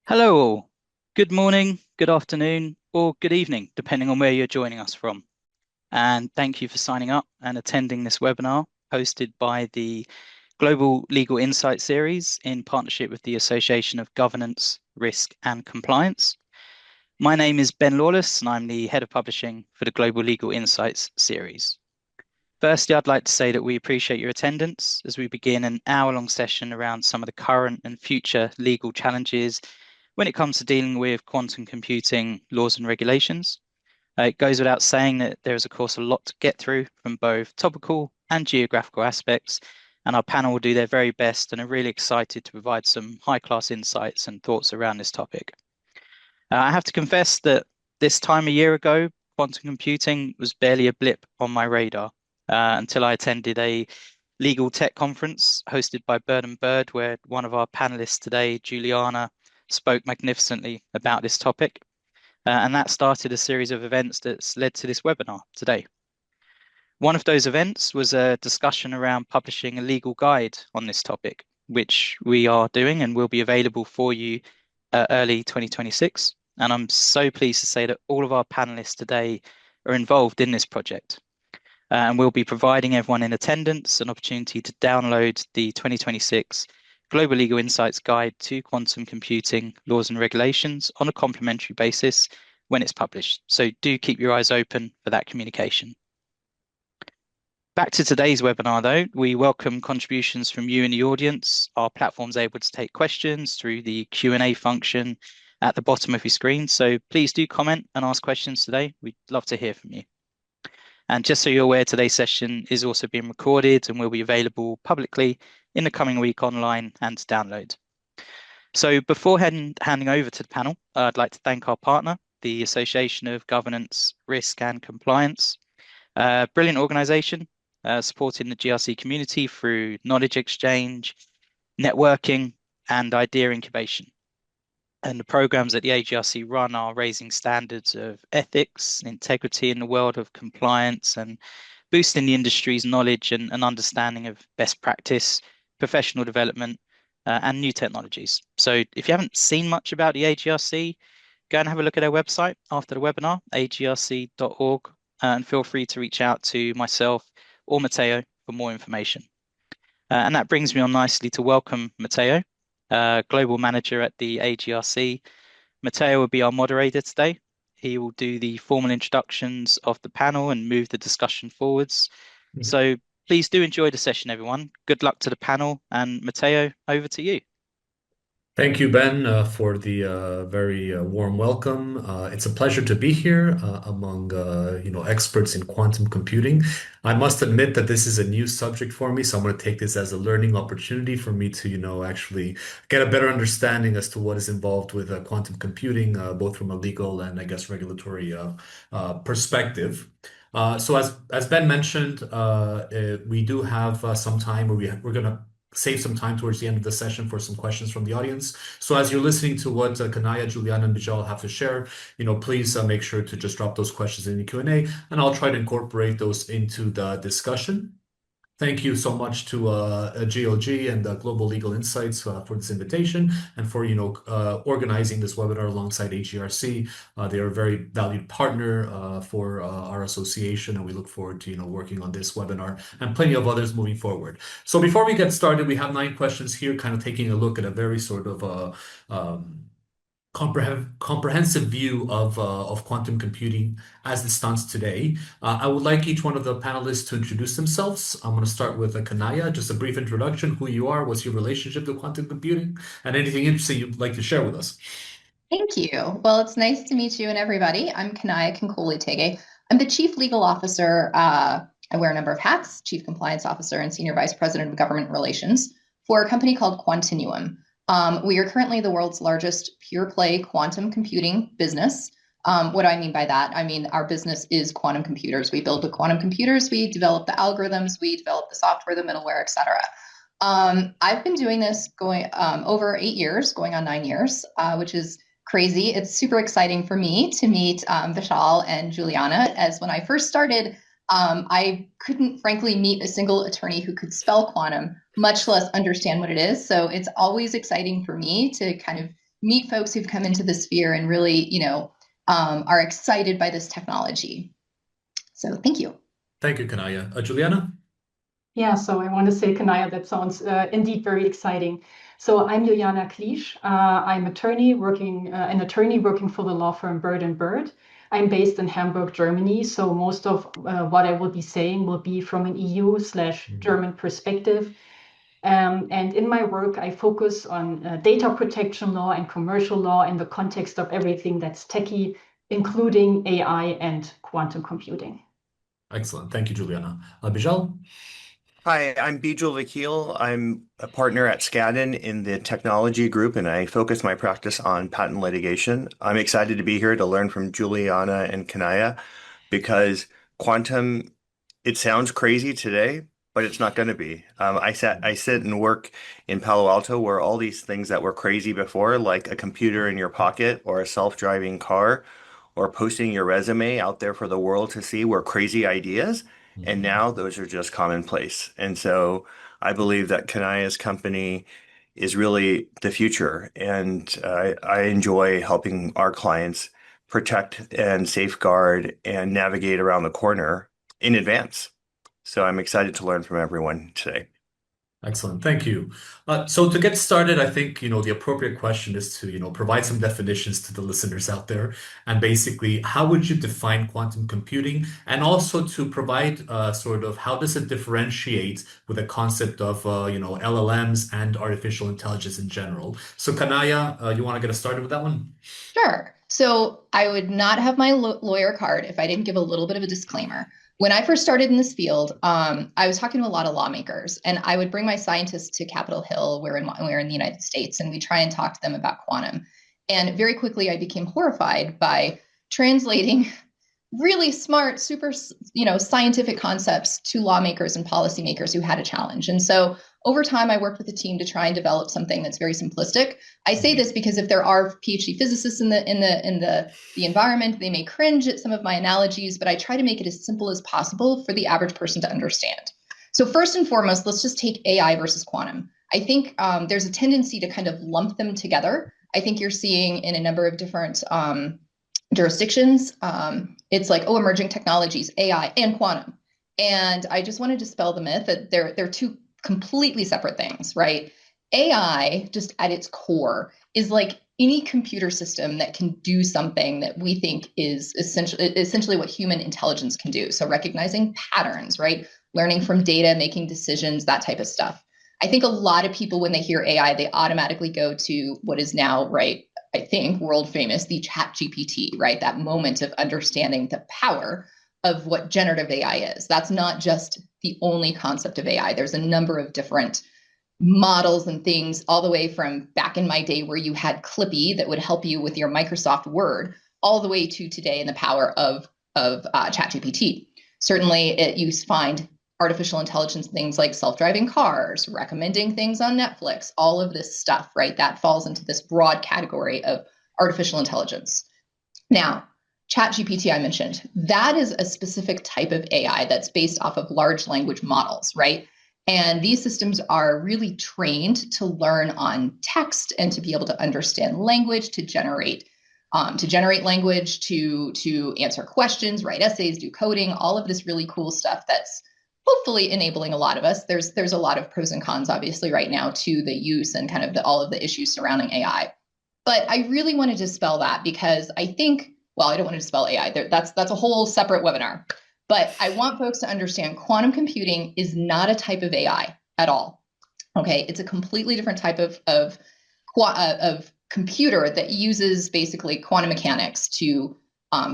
Hello all. Good morning, good afternoon, or good evening, depending on where you're joining us from. And thank you for signing up and attending this webinar hosted by the Global Legal Insight Series in partnership with the Association of Governance, Risk and Compliance. My name is Ben Lawless and I'm the Head of Publishing for the Global Legal Insights series. Firstly, I'd like to say that we appreciate your attendance as we begin an hour-long session around some of the current and future legal challenges when it comes to dealing with quantum computing laws and regulations. It goes without saying that there is, of course, a lot to get through from both topical and geographical aspects, and our panel will do their very best and are really excited to provide some high-class insights and thoughts around this topic. I have to confess that this time a year ago, quantum computing was barely a blip on my radar until I attended a legal tech conference hosted by Bird and Bird, where one of our panelists today, Juliana, spoke magnificently about this topic. And that started a series of events that's led to this webinar today. One of those events was a discussion around publishing a legal guide on this topic, which we are doing and will be available for you early 2026. And I'm so pleased to say that all of our panelists today are involved in this project. And we'll be providing everyone in attendance an opportunity to download the 2026 Global Legal Insights Guide to Quantum Computing Laws and Regulations on a complimentary basis when it's published. So do keep your eyes open for that communication. Back to today's webinar though, we welcome contributions from you in the audience. Our platform's able to take questions through the Q&A function at the bottom of your screen. So please do comment and ask questions today. We'd love to hear from you. And just so you're aware, today's session is also being recorded and will be available publicly in the coming week online and to download. So before handing over to the panel, I'd like to thank our partner, the Association of Governance, Risk and Compliance. Brilliant organization, supporting the GRC community through knowledge exchange, networking, and idea incubation. And the programs that the AGRC run are raising standards of ethics, integrity in the world of compliance, and boosting the industry's knowledge and understanding of best practice, professional development, and new technologies. So if you haven't seen much about the AGRC, go and have a look at our website after the webinar, agrc.org, and feel free to reach out to myself or Mateo for more information. And that brings me on nicely to welcome Mateo, Global Manager at the AGRC. Mateo will be our moderator today. He will do the formal introductions of the panel and move the discussion forwards. So please do enjoy the session, everyone. Good luck to the panel. And Mateo, over to you. Thank you, Ben, for the very warm welcome. It's a pleasure to be here among experts in quantum computing. I must admit that this is a new subject for me, so I'm going to take this as a learning opportunity for me to actually get a better understanding as to what is involved with quantum computing, both from a legal and I guess regulatory perspective. So as Ben mentioned, we do have some time where we're going to save some time towards the end of the session for some questions from the audience. So as you're listening to what Kaniah, Juliana, and Bijal have to share, please make sure to just drop those questions in the Q&A, and I'll try to incorporate those into the discussion. Thank you so much to GLG and Global Legal Insights for this invitation and for organizing this webinar alongside AGRC. They are a very valued partner for our association, and we look forward to working on this webinar and plenty of others moving forward. So before we get started, we have 9 questions here, kind of taking a look at a very sort of comprehensive view of quantum computing as it stands today. I would like each one of the panelists to introduce themselves. I'm going to start with Kaniah, just a brief introduction, who you are, what's your relationship to quantum computing, and anything interesting you'd like to share with us. Thank you. Well, it's nice to meet you and everybody. I'm Kaniah Konkoly-Thege. I'm the Chief Legal Officer. I wear a number of hats, Chief Compliance Officer and Senior Vice President of Government Relations for a company called Quantiuum. We are currently the world's largest pure play quantum computing business. What do I mean by that? I mean, our business is quantum computers. We build the quantum computers, we develop the algorithms, we develop the software, the middleware, et cetera. I've been doing this going over 8 years, going on 9 years, which is crazy. It's super exciting for me to meet Bijal and Juliana, as when I first started, I couldn't frankly meet a single attorney who could spell quantum, much less understand what it is. So it's always exciting for me to kind of meet folks who've come into the sphere and really, are excited by this technology. So thank you. Thank you, Kaniah. Juliana? Yeah, so I want to say, Kaniah, that sounds indeed very exciting. So I'm Juliana Kliesch. I'm an attorney working for the law firm Bird & Bird. I'm based in Hamburg, Germany. So most of what I will be saying will be from an EU/German perspective. And in my work, I focus on data protection law and commercial law in the context of everything that's techie, including AI and quantum computing. Excellent. Thank you, Juliana. Bijal? Hi, I'm Bijal Vakil. I'm a partner at Skadden in the technology group, and I focus my practice on patent litigation. I'm excited to be here to learn from Juliana and Kaniah because quantum, it sounds crazy today, but it's not going to be. I sit and work in Palo Alto where all these things that were crazy before, like a computer in your pocket or a self-driving car or posting your resume out there for the world to see, were crazy ideas. And now those are just commonplace. And so I believe that Kaniah's company is really the future. And I enjoy helping our clients protect and safeguard and navigate around the corner in advance. So I'm excited to learn from everyone today. Excellent. Thank you. So to get started, I think, the appropriate question is to, provide some definitions to the listeners out there. And basically, how would you define quantum computing? And also to provide sort of how does it differentiate with the concept of, LLMs and artificial intelligence in general? So Kaniah, you want to get us started with that one? Sure. So I would not have my lawyer card if I didn't give a little bit of a disclaimer. When I first started in this field, I was talking to a lot of lawmakers, and I would bring my scientists to Capitol Hill. We're in the United States, and we try and talk to them about quantum. And very quickly, I became horrified by translating really smart, super, scientific concepts to lawmakers and policymakers who had a challenge. And so over time, I worked with a team to try and develop something that's very simplistic. I say this because if there are PhD physicists in the environment, they may cringe at some of my analogies, but I try to make it as simple as possible for the average person to understand. So first and foremost, let's just take AI versus quantum. I think there's a tendency to kind of lump them together. I think you're seeing in a number of different jurisdictions, it's like, oh, emerging technologies, AI and quantum. And I just want to dispel the myth that they're two completely separate things, right? AI, just at its core, is like any computer system that can do something that we think is essentially what human intelligence can do. So recognizing patterns, right? Learning from data, making decisions, that type of stuff. I think a lot of people, when they hear AI, they automatically go to what is now, right, I think, world famous, the ChatGPT, right? That moment of understanding the power of what generative AI is. That's not just the only concept of AI. There's a number of different models and things, all the way from back in my day where you had Clippy that would help you with your Microsoft Word, all the way to today in the power of ChatGPT. Certainly, you find artificial intelligence things like self-driving cars, recommending things on Netflix, all of this stuff, right? That falls into this broad category of artificial intelligence. Now, ChatGPT I mentioned, that is a specific type of AI that's based off of large language models, right? And these systems are really trained to learn on text and to be able to understand language, to generate language, to answer questions, write essays, do coding, all of this really cool stuff that's hopefully enabling a lot of us. There's a lot of pros and cons, obviously, right now to the use and kind of all of the issues surrounding AI. But I really want to dispel that because I think, well, I don't want to dispel AI. That's a whole separate webinar. But I want folks to understand quantum computing is not a type of AI at all. Okay, it's a completely different type of computer that uses basically quantum mechanics to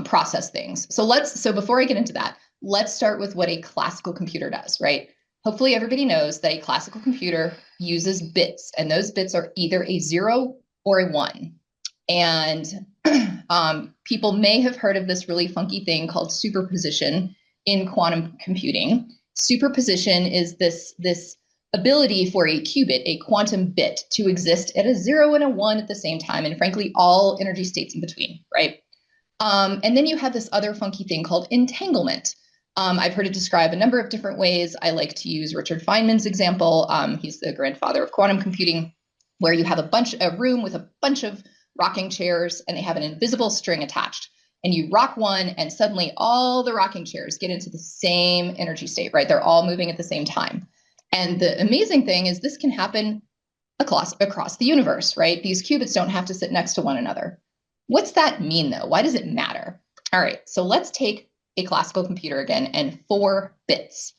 process things. So before I get into that, let's start with what a classical computer does, right? Hopefully everybody knows that a classical computer uses bits, and those bits are either a 0 or a 1. And people may have heard of this really funky thing called superposition in quantum computing. Superposition is this ability for a qubit, a quantum bit, to exist at a 0 and a 1 at the same time, and frankly, all energy states in between, right? And then you have this other funky thing called entanglement. I've heard it described a number of different ways. I like to use Richard Feynman's example. He's the grandfather of quantum computing, where you have a room with a bunch of rocking chairs, and they have an invisible string attached. And you rock one, and suddenly all the rocking chairs get into the same energy state, right? They're all moving at the same time. And the amazing thing is this can happen across the universe, right? These qubits don't have to sit next to one another. What's that mean, though? Why does it matter? All right, so let's take a classical computer again and 4 bits,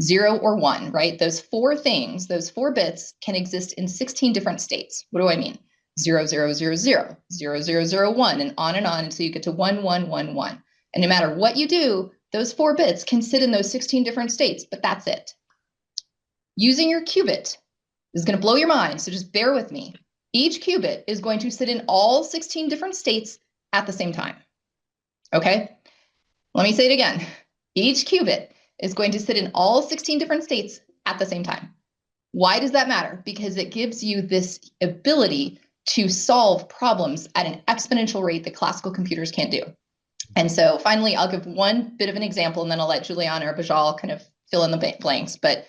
0 or 1, right? Those 4 things, those 4 bits can exist in 16 different states. What do I mean? 0, 0, 0, 0, 0, 0, 0, 1, and on until you get to 1, 1, 1, 1. And no matter what you do, those 4 bits can sit in those 16 different states, but that's it. Using your qubit is going to blow your mind, so just bear with me. Each qubit is going to sit in all 16 different states at the same time. Okay? Let me say it again. Each qubit is going to sit in all 16 different states at the same time. Why does that matter? Because it gives you this ability to solve problems at an exponential rate that classical computers can't do. And so finally, I'll give one bit of an example, and then I'll let Juliana or Bijal kind of fill in the blanks. But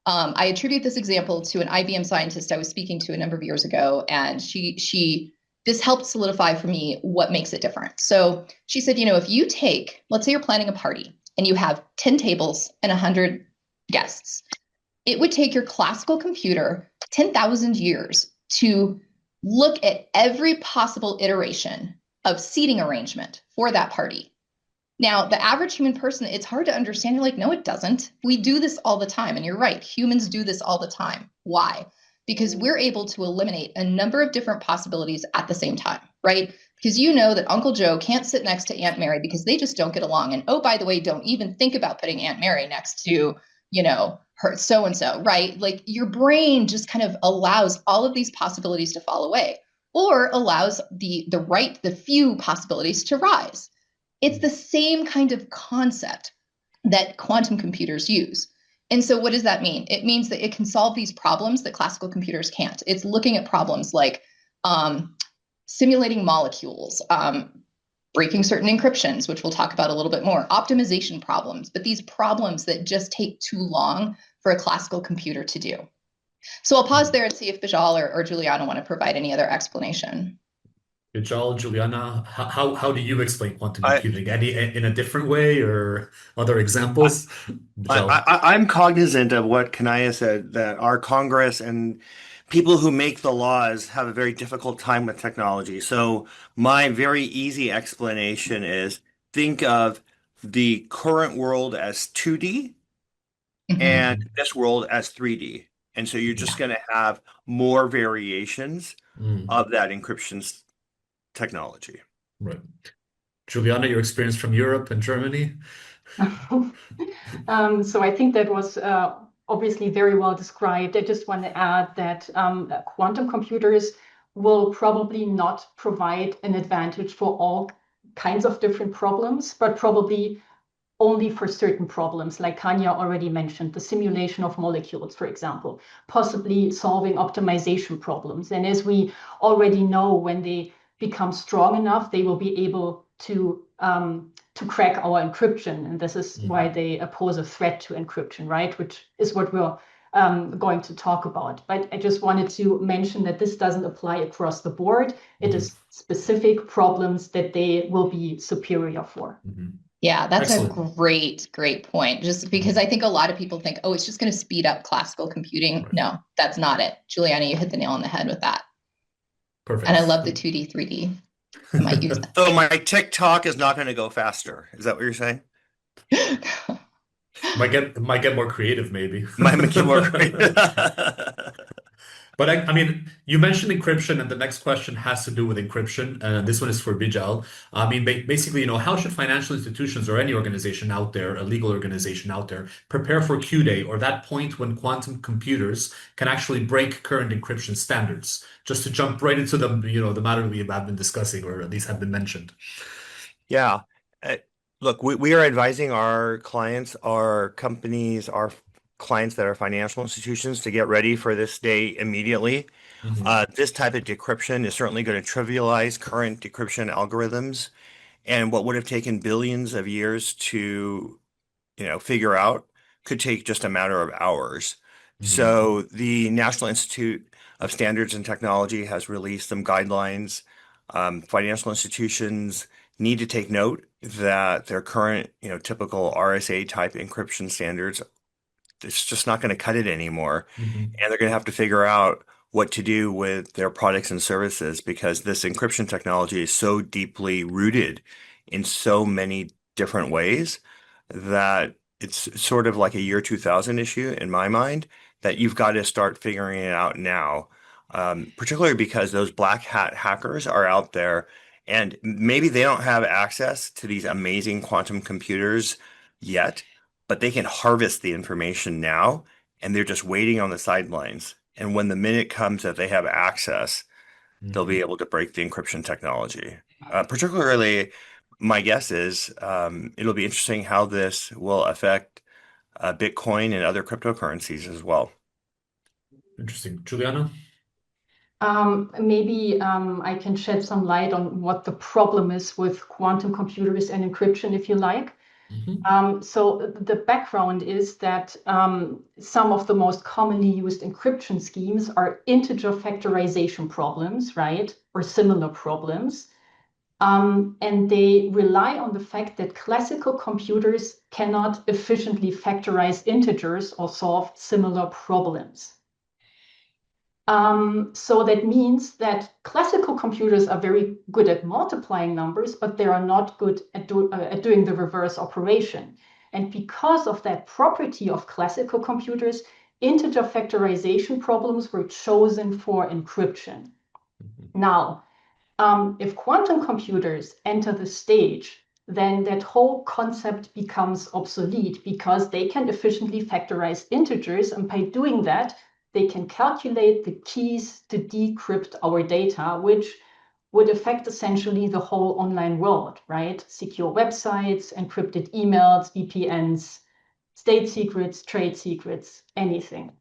I attribute this example to an IBM scientist I was speaking to a number of years ago, and this helped solidify for me what makes it different. So she said, if you take, let's say you're planning a party, and you have 10 tables and 100 guests, it would take your classical computer 10,000 years to look at every possible iteration of seating arrangement for that party. Now, the average human person, it's hard to understand. You're like, no, it doesn't. We do this all the time. And you're right. Humans do this all the time. Why? Because we're able to eliminate a number of different possibilities at the same time, right? Because you know that Uncle Joe can't sit next to Aunt Mary because they just don't get along. And oh, by the way, don't even think about putting Aunt Mary next to, her so-and-so, right? Like your brain just kind of allows all of these possibilities to fall away, or allows the few possibilities to rise. It's the same kind of concept that quantum computers use. And so what does that mean? It means that it can solve these problems that classical computers can't. It's looking at problems like simulating molecules, breaking certain encryptions, which we'll talk about a little bit more, optimization problems, but these problems that just take too long for a classical computer to do. So I'll pause there and see if Bijal or Juliana want to provide any other explanation. Bijal, Juliana, how do you explain quantum computing? In a different way or other examples? I'm cognizant of what Kaniah said, that our Congress and people who make the laws have a very difficult time with technology. So my very easy explanation is think of the current world as 2D and this world as 3D. And so you're just going to have more variations of that encryption technology. Right. Juliana, your experience from Europe and Germany? So I think that was obviously very well described. I just want to add that quantum computers will probably not provide an advantage for all kinds of different problems, but probably only for certain problems, like Kaniah already mentioned, the simulation of molecules, for example, possibly solving optimization problems. And as we already know, when they become strong enough, they will be able to crack our encryption. And this is why they pose a threat to encryption, right? Which is what we're going to talk about. But I just wanted to mention that this doesn't apply across the board. It is specific problems that they will be superior for. Yeah, that's Excellent. a great point. Just because I think a lot of people think, oh, it's just going to speed up classical computing. Right. No, that's not it. Juliana, you hit the nail on the head with that. Perfect. And I love the 2D, 3D. I might use that. So my TikTok is not going to go faster. Is that what you're saying? Might get more creative, maybe. Might get more creative. But I mean, you mentioned encryption, and the next question has to do with encryption. This one is for Bijal. I mean, basically, how should financial institutions or any organization out there, a legal organization out there, prepare for Q-Day, or that point when quantum computers can actually break current encryption standards? Just to jump right into the matter we have been discussing, or at least have been mentioned. Yeah. Look, we are advising our clients, our companies, our clients that are financial institutions to get ready for this day immediately. This type of decryption is certainly going to trivialize current decryption algorithms, and what would have taken billions of years to figure out could take just a matter of hours. So the National Institute of Standards and Technology has released some guidelines Financial institutions need to take note that their current, typical RSA type encryption standards, it's just not going to cut it anymore. And they're going to have to figure out what to do with their products and services because this encryption technology is so deeply rooted in so many different ways that it's sort of like a year 2000 issue in my mind that you've got to start figuring it out now, particularly because those black hat hackers are out there and maybe they don't have access to these amazing quantum computers yet, but they can harvest the information now and they're just waiting on the sidelines. And when the minute comes that they have access, they'll be able to break the encryption technology. Particularly, my guess is it'll be interesting how this will affect Bitcoin and other cryptocurrencies as well. Interesting. Juliana? Maybe I can shed some light on what the problem is with quantum computers and encryption, if you like. So the background is that some of the most commonly used encryption schemes are integer factorization problems, right? Or similar problems. And they rely on the fact that classical computers cannot efficiently factorize integers or solve similar problems. So that means that classical computers are very good at multiplying numbers, but they are not good at doing the reverse operation. And because of that property of classical computers, integer factorization problems were chosen for encryption. Now, if quantum computers enter the stage, then that whole concept becomes obsolete because they can efficiently factorize integers, and by doing that, they can calculate the keys to decrypt our data, which would affect essentially the whole online world, right? Secure websites, encrypted emails, VPNs, state secrets, trade secrets, anything.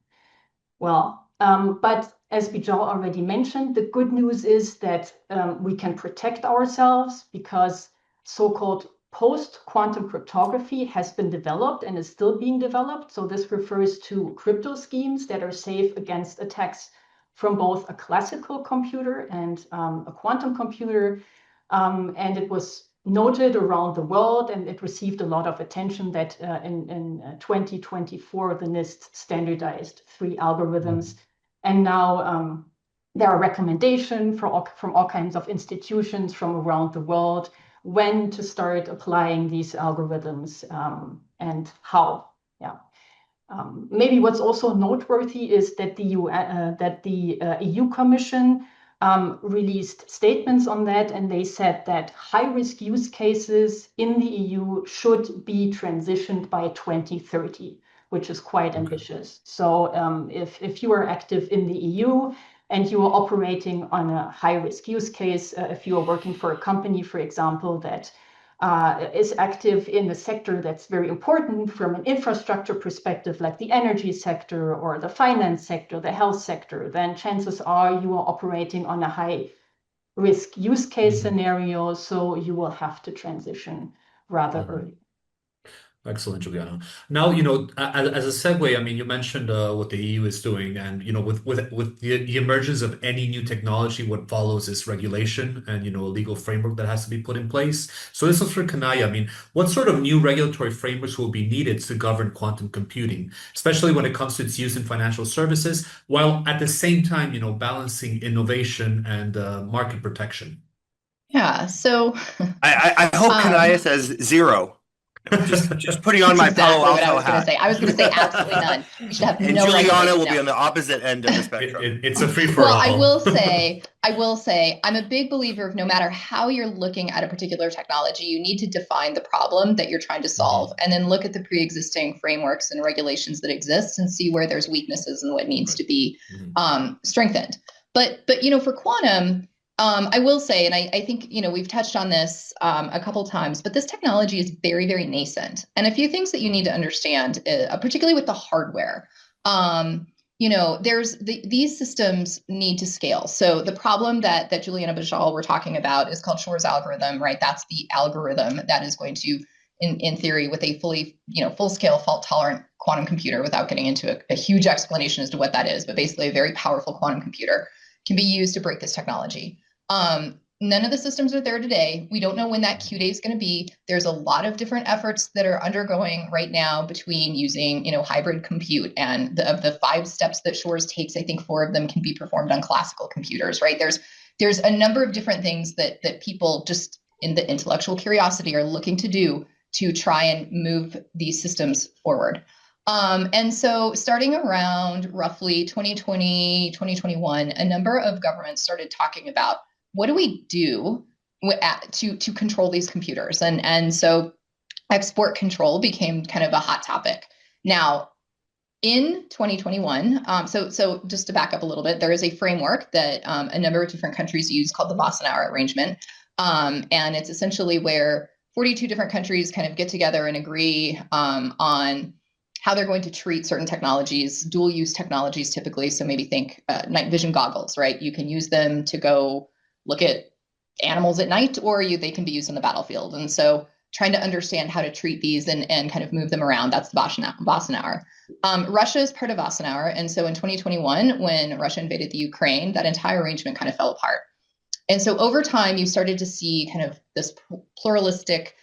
Well, but as Bijal already mentioned, the good news is that we can protect ourselves because so-called post-quantum cryptography has been developed and is still being developed. So this refers to crypto schemes that are safe against attacks from both a classical computer and a quantum computer. And it was noted around the world, and it received a lot of attention that in 2024, the NIST standardized 3 algorithms. And now there are recommendations from all kinds of institutions from around the world when to start applying these algorithms and how. Yeah. Maybe what's also noteworthy is that the EU Commission released statements on that, and they said that high-risk use cases in the EU should be transitioned by 2030, which is quite ambitious. So if you are active in the EU and you are operating on a high-risk use case, if you are working for a company, for example, that is active in a sector that's very important from an infrastructure perspective, like the energy sector or the finance sector, the health sector, then chances are you are operating on a high-risk use case scenario, so you will have to transition rather early. Excellent, Juliana. Now, as a segue, I mean, you mentioned what the EU is doing, and with the emergence of any new technology, what follows is regulation and a legal framework that has to be put in place. So this is for Kaniah. I mean, what sort of new regulatory frameworks will be needed to govern quantum computing, especially when it comes to its use in financial services, while at the same time, balancing innovation and market protection? Yeah. So I hope Kaniah says 0. Just putting on my Palo Alto hat. I was going to say absolutely none. We should have and no Juliana will be on the opposite end of the spectrum. It's a free-for-all. Well, I will say, I'm a big believer of no matter how you're looking at a particular technology, you need to define the problem that you're trying to solve, and then look at the pre-existing frameworks and regulations that exist and see where there's weaknesses and what needs to be strengthened. But for quantum, I will say, and I think, we've touched on this a couple times, but this technology is very, very nascent. And a few things that you need to understand, particularly with the hardware, these systems need to scale. So the problem that Juliana Bijal were talking about is called Shor's algorithm, right? That's the algorithm that is going to, in theory, with a full-scale fault-tolerant quantum computer, without getting into a huge explanation as to what that is, but basically a very powerful quantum computer can be used to break this technology. none of the systems are there today. We don't know when that Q day is going to be. There's a lot of different efforts that are undergoing right now between using, hybrid compute, and of the 5 steps that Shores takes, I think 4 of them can be performed on classical computers, right? There's a number of different things that people just in the intellectual curiosity are looking to do to try and move these systems forward. And so starting around roughly 2020, 2021, a number of governments started talking about, what do we do to control these computers? And so export control became kind of a hot topic. Now, in 2021, so just to back up a little bit, there is a framework that a number of different countries use called the Wassenaar Arrangement. And it's essentially where 42 different countries kind of get together and agree on how they're going to treat certain technologies, dual use technologies typically. So maybe think night vision goggles, right? You can use them to go look at animals at night, or they can be used on the battlefield. And so trying to understand how to treat these and kind of move them around, that's the Wassenaar. Russia is part of Wassenaar. And so in 2021, when Russia invaded the Ukraine, that entire arrangement kind of fell apart. And so over time, you started to see kind of this pluralistic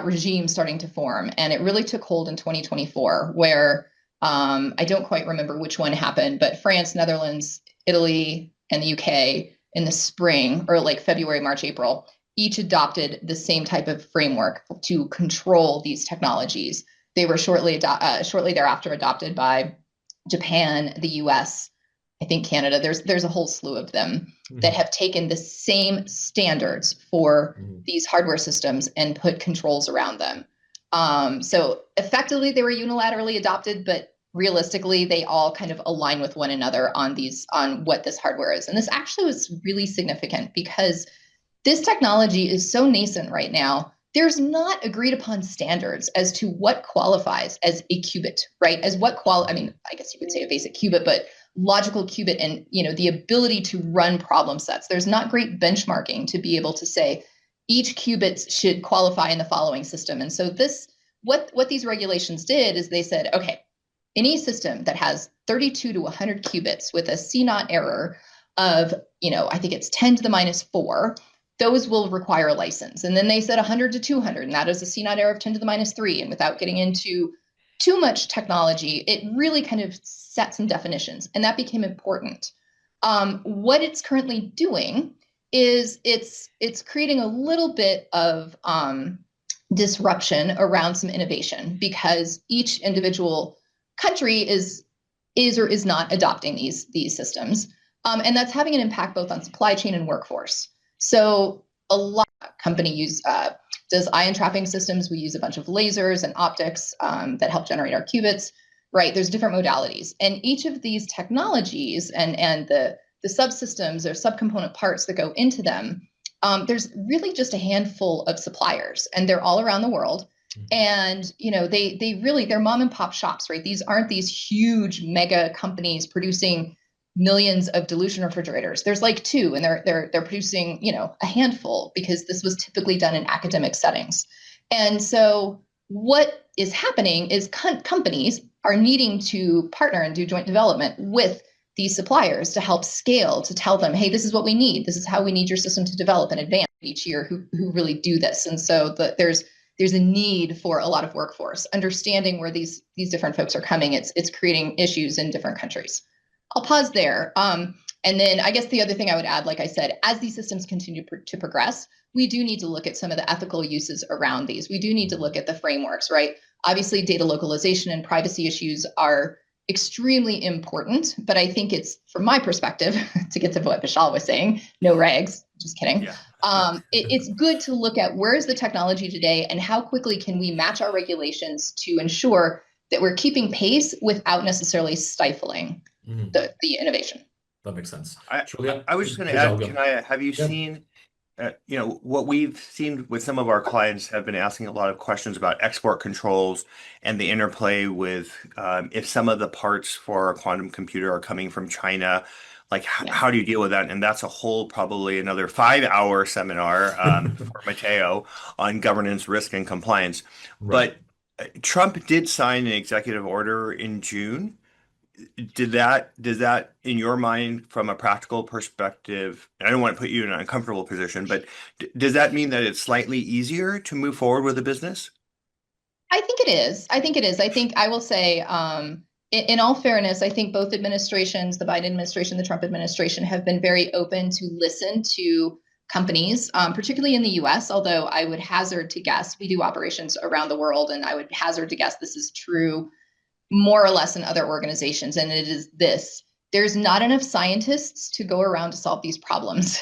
regime starting to form. And it really took hold in 2024, where I don't quite remember which one happened, but France, Netherlands, Italy, and the UK in the spring, or like February, March, April, each adopted the same type of framework to control these technologies. They were shortly thereafter adopted by Japan, the US, I think Canada. There's a whole slew of them that have taken the same standards for these hardware systems and put controls around them. So effectively, they were unilaterally adopted, but realistically, they all kind of align with one another on what this hardware is. And this actually was really significant because this technology is so nascent right now. There's not agreed upon standards as to what qualifies as a qubit, right? I guess you could say a basic qubit, but logical qubit, and the ability to run problem sets. There's not great benchmarking to be able to say each qubit should qualify in the following system. And so what these regulations did is they said, okay, any system that has 32 to 100 qubits with a C0 error of, I think it's 10 to the minus 4, those will require a license. And then they said 100 to 200, and that is a C0 error of 10 to the minus 3. And without getting into too much technology, it really kind of set some definitions, and that became important. What it's currently doing is it's creating a little bit of disruption around some innovation, because each individual country is or is not adopting these systems, and that's having an impact both on supply chain and workforce. So a lot of companies does ion trapping systems. We use a bunch of lasers and optics that help generate our qubits, right? There's different modalities, and each of these technologies and the subsystems or subcomponent parts that go into them, there's really just a handful of suppliers, and they're all around the world. And they're mom and pop shops, right? These aren't these huge mega companies producing millions of dilution refrigerators. There's like 2, and they're producing a handful, because this was typically done in academic settings. And so what is happening is companies are needing to partner and do joint development with these suppliers to help scale, to tell them, hey, this is what we need. This is how we need your system to develop and advance each year, who really do this. And so there's a need for a lot of workforce. Understanding where these different folks are coming, it's creating issues in different countries. I'll pause there. And then I guess the other thing I would add, like I said, as these systems continue to progress, we do need to look at some of the ethical uses around these. We do need to look at the frameworks, right? Obviously, data localization and privacy issues are extremely important, but I think it's, from my perspective, to get to what Bijal was saying, no regs, just kidding. Yeah. It's good to look at where is the technology today and how quickly can we match our regulations to ensure that we're keeping pace without necessarily stifling the innovation. That makes sense. I was just going to add, Kaniah, have you seen, what we've seen with some of our clients have been asking a lot of questions about export controls and the interplay with if some of the parts for a quantum computer are coming from China, like how do you deal with that? And that's a whole, probably another 5-hour seminar for Mateo on governance, risk, and compliance. Right. But Trump did sign an executive order in June does that, in your mind, from a practical perspective, and I don't want to put you in an uncomfortable position, but does that mean that it's slightly easier to move forward with a business? I think it is. I think it is. I think I will say, in all fairness, I think both administrations, the Biden administration, the Trump administration, have been very open to listen to companies, particularly in the US, although I would hazard to guess, we do operations around the world, and I would hazard to guess this is true more or less in other organizations. And it is this: there's not enough scientists to go around to solve these problems.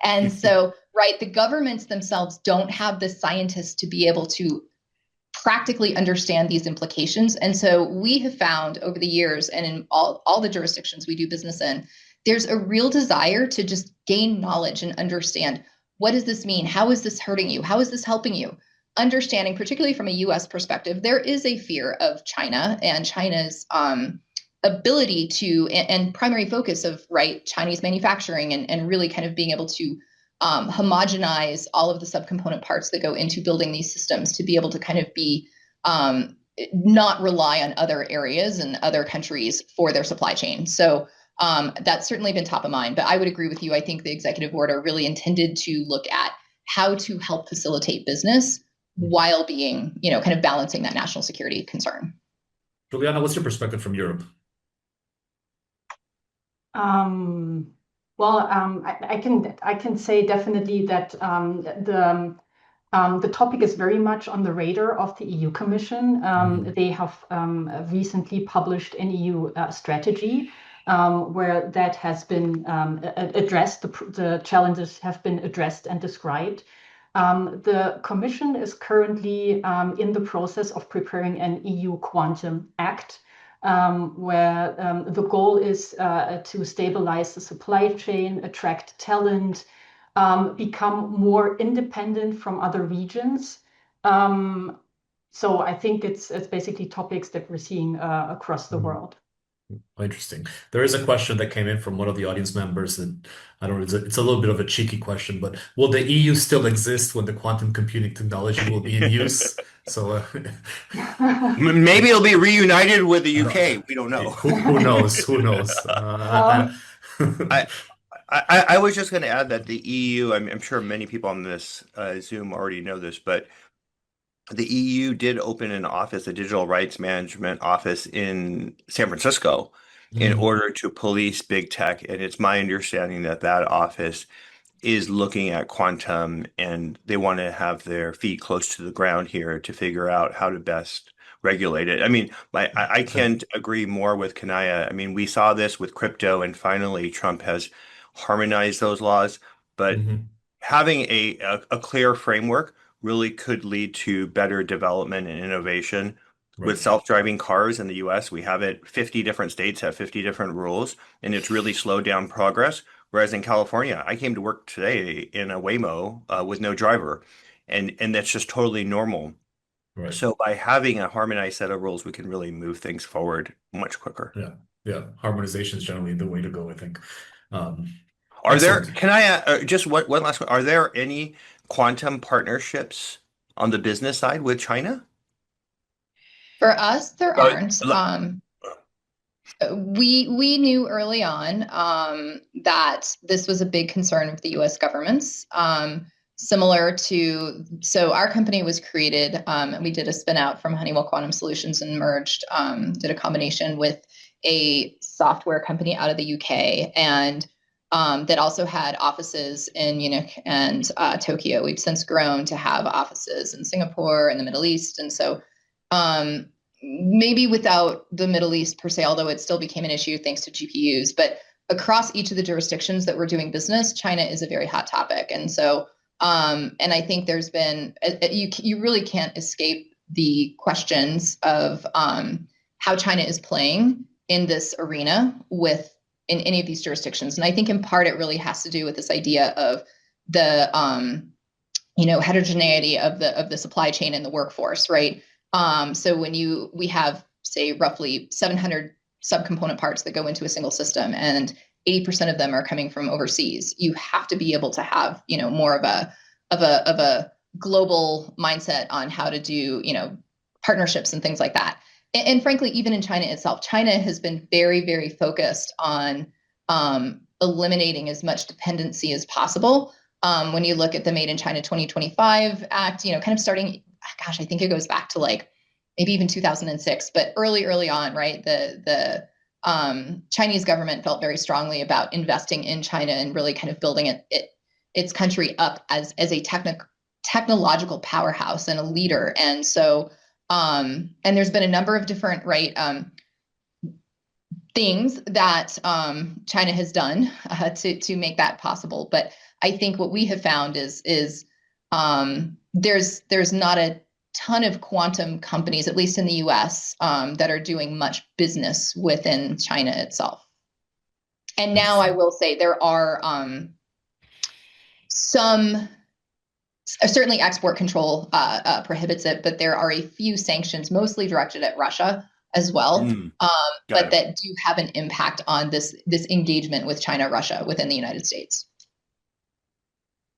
And so, right, the governments themselves don't have the scientists to be able to practically understand these implications. And so we have found over the years, and in all the jurisdictions we do business in, there's a real desire to just gain knowledge and understand, what does this mean? How is this hurting you? How is this helping you? Understanding, particularly from a US perspective, there is a fear of China and China's ability to, and primary focus of, right, Chinese manufacturing and really kind of being able to homogenize all of the subcomponent parts that go into building these systems to be able to kind of be not rely on other areas and other countries for their supply chain. So that's certainly been top of mind. But I would agree with you. I think the executive order really intended to look at how to help facilitate business while being, kind of balancing that national security concern. Juliana, what's your perspective from Europe? I can say definitely that the topic is very much on the radar of the EU Commission. They have recently published an EU strategy where that has been addressed. The challenges have been addressed and described. The Commission is currently in the process of preparing an EU Quantum Act, where the goal is to stabilize the supply chain, attract talent, become more independent from other regions. So I think it's basically topics that we're seeing across the world. Interesting. There is a question that came in from one of the audience members, and I don't know, it's a little bit of a cheeky question, but will the EU still exist when the quantum computing technology will be in use? So maybe it'll be reunited with the UK. We don't know. Who knows? Who knows? I was just going to add that the EU, I'm sure many people on this Zoom already know this, but the EU did open an office, a digital rights management office in San Francisco in order to police big tech. And it's my understanding that that office is looking at quantum, and they want to have their feet close to the ground here to figure out how to best regulate it. I mean, I can't agree more with Kaniah. I mean, we saw this with crypto, and finally Trump has harmonized those laws, but having a clear framework really could lead to better development and innovation. With self-driving cars in the US, we have it, 50 different states have 50 different rules, and it's really slowed down progress. Whereas in California, I came to work today in a Waymo with no driver, and that's just totally normal. So by having a harmonized set of rules, we can really move things forward much quicker. Yeah. Harmonization is generally the way to go, I think. Can I just one last one? Are there any quantum partnerships on the business side with China? For us, there aren't. We knew early on that this was a big concern of the U.S. governments. Similar to, so our company was created, and we did a spin out from Honeywell Quantum Solutions and merged, did a combination with a software company out of the UK, and that also had offices in Munich and Tokyo. We've since grown to have offices in Singapore and the Middle East. And so maybe without the Middle East per se, although it still became an issue thanks to GPUs, but across each of the jurisdictions that we're doing business, China is a very hot topic. And so, and I think there's been, you really can't escape the questions of how China is playing in this arena in any of these jurisdictions. And I think in part, it really has to do with this idea of the, heterogeneity of the supply chain and the workforce, right? So when we have, say, roughly 700 subcomponent parts that go into a single system, and 80% of them are coming from overseas, you have to be able to have, more of a global mindset on how to do, partnerships and things like that. and frankly, even in China itself, China has been very, very focused on eliminating as much dependency as possible. When you look at the Made in China 2025 Act, kind of starting, gosh, I think it goes back to like maybe even 2006, but early on, right? The Chinese government felt very strongly about investing in China and really kind of building its country up as a technological powerhouse and a leader. And so, and there's been a number of different, right, things that China has done to make that possible. But I think what we have found is there's not a ton of quantum companies, at least in the US, that are doing much business within China itself. And now I will say there are some, certainly export control prohibits it, but there are a few sanctions, mostly directed at Russia as well, but that do have an impact on this engagement with China, Russia within the United States.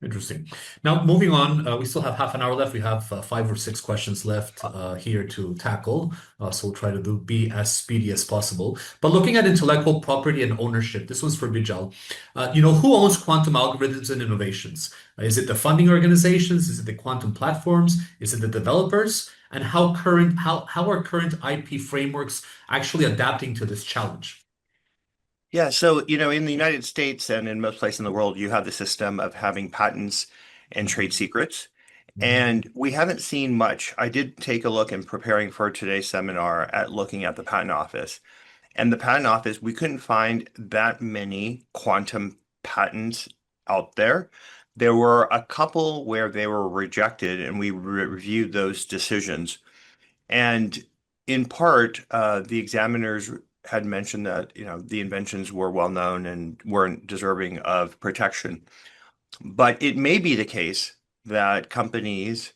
Interesting. Now, moving on, we still have half an hour left. We have 5 or 6 questions left here to tackle. So we'll try to be as speedy as possible. But looking at intellectual property and ownership, this was for Bijal. Who owns quantum algorithms and innovations? Is it the funding organizations? Is it the quantum platforms? Is it the developers? And how are current IP frameworks actually adapting to this challenge? Yeah, so, in the United States and in most places in the world, you have the system of having patents and trade secrets. And we haven't seen much. I did take a look in preparing for today's seminar at looking at the Patent Office. And the Patent Office, we couldn't find that many quantum patents out there. There were a couple where they were rejected, and we reviewed those decisions. And in part, the examiners had mentioned that, the inventions were well known and weren't deserving of protection. But it may be the case that companies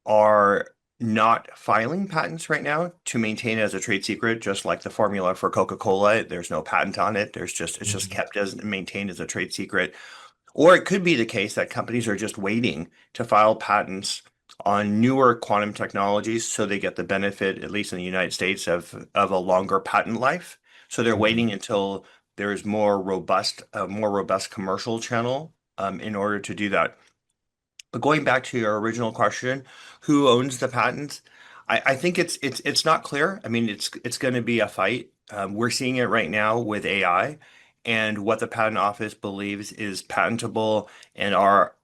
are not filing patents right now to maintain it as a trade secret, just like the formula for Coca-Cola. There's no patent on it. It's just kept as maintained as a trade secret. Or it could be the case that companies are just waiting to file patents on newer quantum technologies so they get the benefit, at least in the United States, of a longer patent life. So they're waiting until there's a more robust commercial channel in order to do that. But going back to your original question, who owns the patents? I think it's not clear. I mean, it's going to be a fight. We're seeing it right now with AI, and what the Patent Office believes is patentable, and are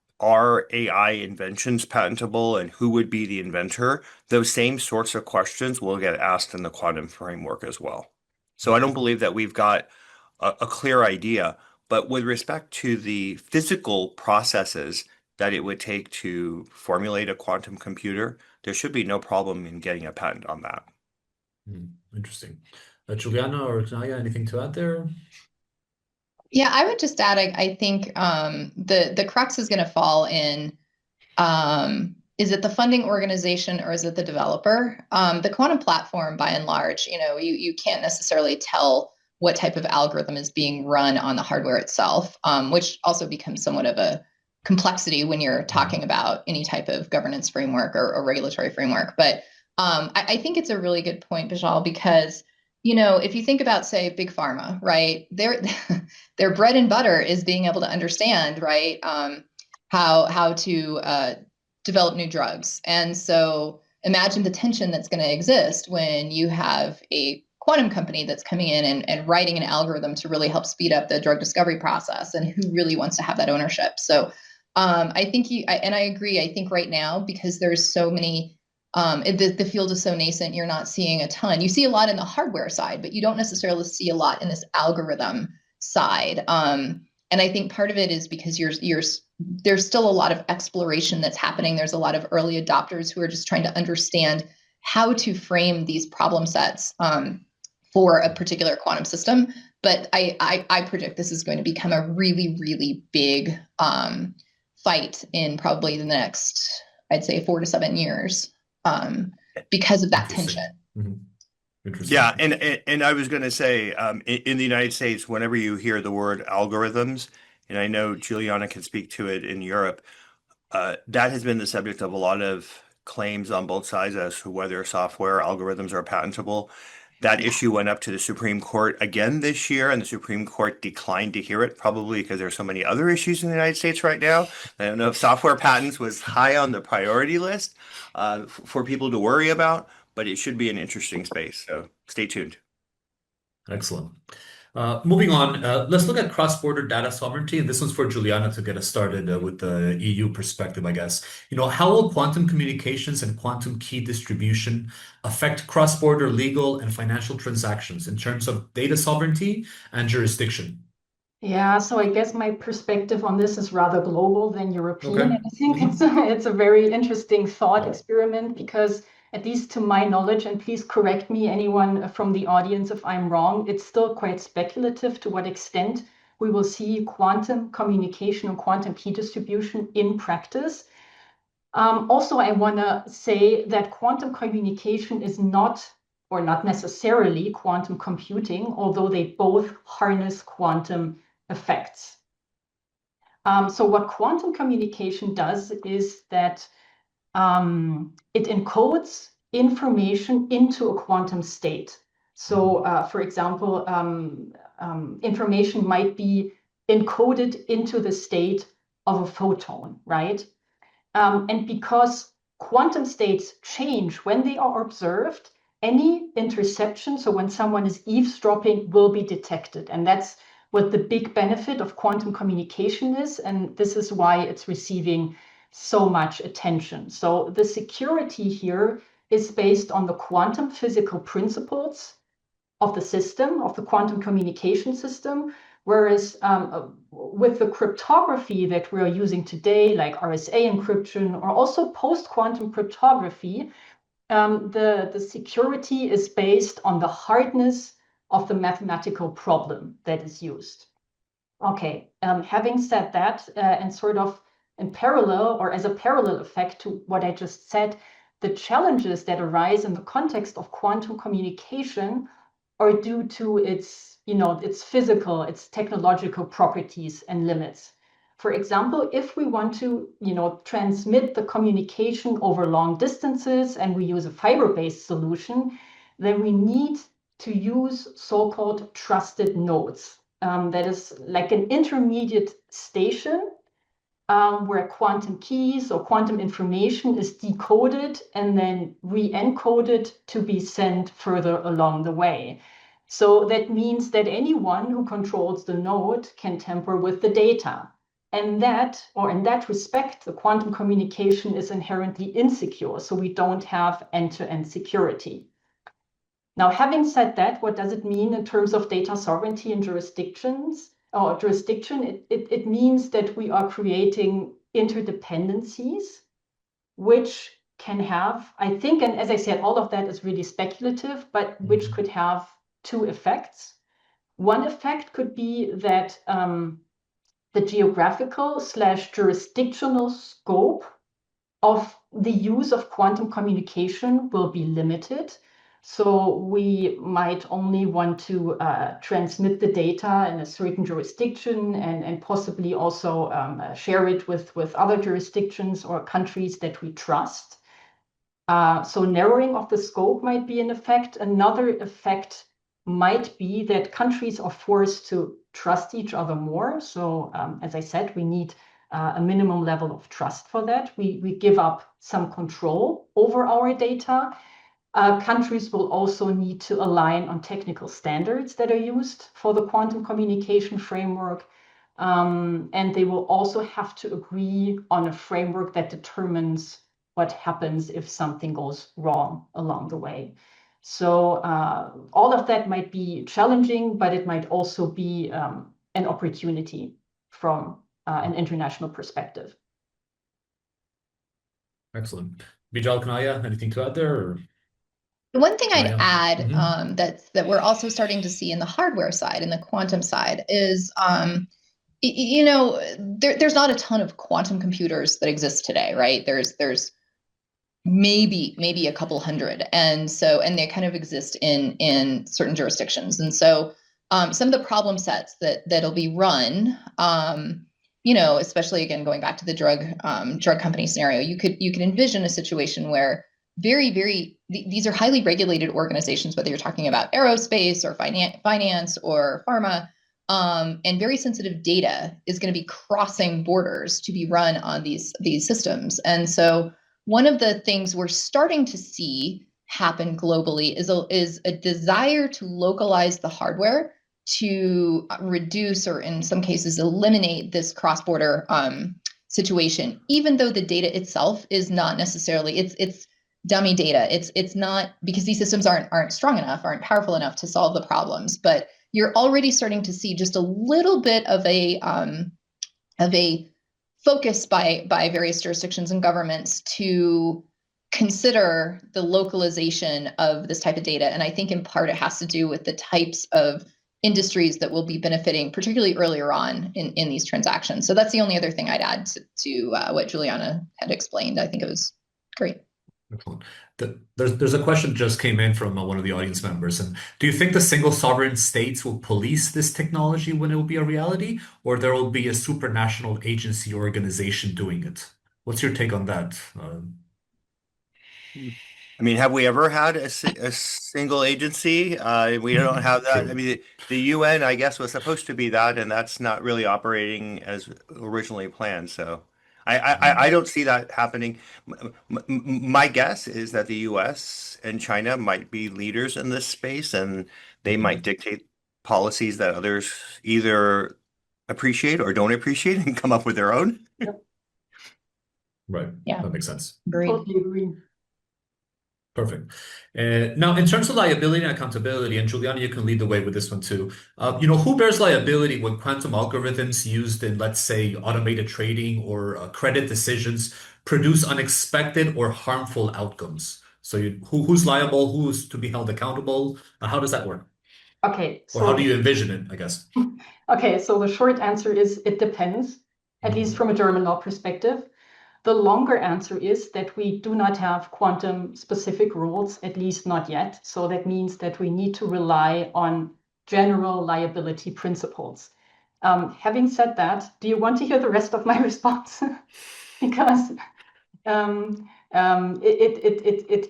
AI inventions patentable, and who would be the inventor? Those same sorts of questions will get asked in the quantum framework as well. So I don't believe that we've got a clear idea, but with respect to the physical processes that it would take to formulate a quantum computer, there should be no problem in getting a patent on that. Interesting. Juliana or Kaniah, anything to add there? Yeah, I would just add, I think the crux is going to fall in, is it the funding organization or is it the developer? The quantum platform, by and large, you can't necessarily tell what type of algorithm is being run on the hardware itself, which also becomes somewhat of a complexity when you're talking about any type of governance framework or regulatory framework. But I think it's a really good point, Bijal, because if you think about, say, big pharma, right, their bread and butter is being able to understand, right, how to develop new drugs. And so imagine the tension that's going to exist when you have a quantum company that's coming in and writing an algorithm to really help speed up the drug discovery process, and who really wants to have that ownership. So I think and I agree, I think right now, because there's so many, the field is so nascent, you're not seeing a ton. You see a lot in the hardware side, but you don't necessarily see a lot in this algorithm side. And I think part of it is because there's still a lot of exploration that's happening. There's a lot of early adopters who are just trying to understand how to frame these problem sets for a particular quantum system. But I predict this is going to become a really, really big fight in probably the next, I'd say, 4 to 7 years. Because of that tension. Interesting. Yeah, and I was going to say, in the United States, whenever you hear the word algorithms, and I know Juliana can speak to it in Europe, that has been the subject of a lot of claims on both sides as to whether software algorithms are patentable. That issue went up to the Supreme Court again this year, and the Supreme Court declined to hear it, probably because there's so many other issues in the United States right now. I don't know if software patents was high on the priority list for people to worry about, but it should be an interesting space. So stay tuned. Excellent. Moving on, let's look at cross-border data sovereignty. And this one's for Juliana to get us started with the EU perspective, I guess. How will quantum communications and quantum key distribution affect cross-border legal and financial transactions in terms of data sovereignty and jurisdiction? Yeah, so I guess my perspective on this is rather global than European. Okay. And I think it's a very interesting thought experiment because, at least to my knowledge, and please correct me, anyone from the audience, if I'm wrong, it's still quite speculative to what extent we will see quantum communication and quantum key distribution in practice. Also, I want to say that quantum communication is not necessarily quantum computing, although they both harness quantum effects. So what quantum communication does is that it encodes information into a quantum state. So, for example, information might be encoded into the state of a photon, right? And because quantum states change when they are observed, any interception, so when someone is eavesdropping, will be detected. And that's what the big benefit of quantum communication is. And this is why it's receiving so much attention. So the security here is based on the quantum physical principles of the system, of the quantum communication system, whereas with the cryptography that we are using today, like RSA encryption or also post-quantum cryptography, the security is based on the hardness of the mathematical problem that is used. Okay, having said that, and sort of in parallel or as a parallel effect to what I just said, the challenges that arise in the context of quantum communication are due to its physical, its technological properties and limits. For example, if we want to, transmit the communication over long distances and we use a fiber-based solution, then we need to use so-called trusted nodes. That is like an intermediate station where quantum keys or quantum information is decoded and then re-encoded to be sent further along the way. So that means that anyone who controls the node can tamper with the data. And in that respect, the quantum communication is inherently insecure. So we don't have end-to-end security. Now, having said that, what does it mean in terms of data sovereignty and jurisdiction? It means that we are creating interdependencies, which can have, I think, and as I said, all of that is really speculative, but which could have two effects. One effect could be that the geographical/jurisdictional scope of the use of quantum communication will be limited. So we might only want to transmit the data in a certain jurisdiction and possibly also share it with other jurisdictions or countries that we trust. So narrowing of the scope might be an effect. Another effect might be that countries are forced to trust each other more. So as I said, we need a minimum level of trust for that. We give up some control over our data. Countries will also need to align on technical standards that are used for the quantum communication framework. And they will also have to agree on a framework that determines what happens if something goes wrong along the way. So all of that might be challenging, but it might also be an opportunity from an international perspective. Excellent. Bijal, Kaniah, anything to add there? Or? The one thing I'd Kaniah? add that we're also starting to see in the hardware side, in the quantum side, is there's not a ton of quantum computers that exist today, right? There's maybe a couple hundred, and they kind of exist in certain jurisdictions, and so some of the problem sets that'll be run especially again, going back to the drug company scenario, you could envision a situation where these are highly regulated organizations, whether you're talking about aerospace or finance or pharma, and very sensitive data is going to be crossing borders to be run on these systems. And so one of the things we're starting to see happen globally is a desire to localize the hardware to reduce, or in some cases eliminate, this cross-border situation, even though the data itself is not necessarily, it's dummy data. It's not, because these systems aren't strong enough, aren't powerful enough to solve the problems. But you're already starting to see just a little bit of a focus by various jurisdictions and governments to consider the localization of this type of data. And I think in part it has to do with the types of industries that will be benefiting, particularly earlier on in these transactions. So that's the only other thing I'd add to what Juliana had explained. I think it was great. Excellent. There's a question just came in from one of the audience members. And do you think the single sovereign states will police this technology when it will be a reality, or there will be a supranational agency organization doing it? What's your take on that? I mean, have we ever had a single agency? We don't have that. True. I mean, the UN, I guess, was supposed to be that, and that's not really operating as originally planned. So I don't see that happening. My guess is that the US and China might be leaders in this space, and they might dictate policies that others either appreciate or don't appreciate and come up with their own. Right. Yeah. That makes sense. Totally agree. Perfect. Now, in terms of liability and accountability, and Juliana, you can lead the way with this one too. Who bears liability when quantum algorithms used in, let's say, automated trading or credit decisions produce unexpected or harmful outcomes? So who's liable? Who's to be held accountable? How does that work? Okay. Or how do you envision it, I guess? Okay, so the short answer is it depends, at least from a German law perspective. The longer answer is that we do not have quantum specific rules, at least not yet. So that means that we need to rely on general liability principles. Having said that, do you want to hear the rest of my response? Because it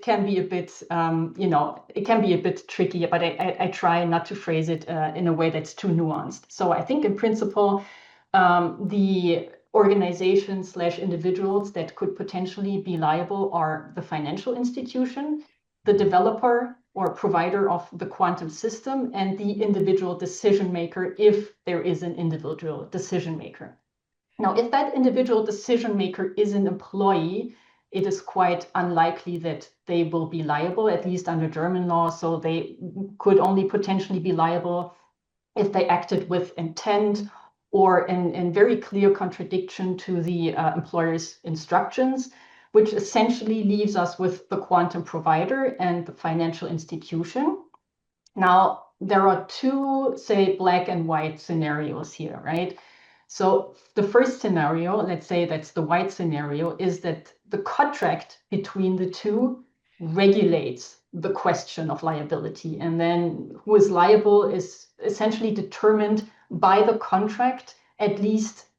can be a bit, it can be a bit tricky, but I try not to phrase it in a way that's too nuanced. So I think in principle, the organizations/individuals that could potentially be liable are the financial institution, the developer or provider of the quantum system, and the individual decision maker, if there is an individual decision maker. Now, if that individual decision maker is an employee, it is quite unlikely that they will be liable, at least under German law. So they could only potentially be liable if they acted with intent or in very clear contradiction to the employer's instructions, which essentially leaves us with the quantum provider and the financial institution. Now, there are two, say, black and white scenarios here, right? So the first scenario, let's say that's the white scenario, is that the contract between the two regulates the question of liability. And then who is liable is essentially determined by the contract, at least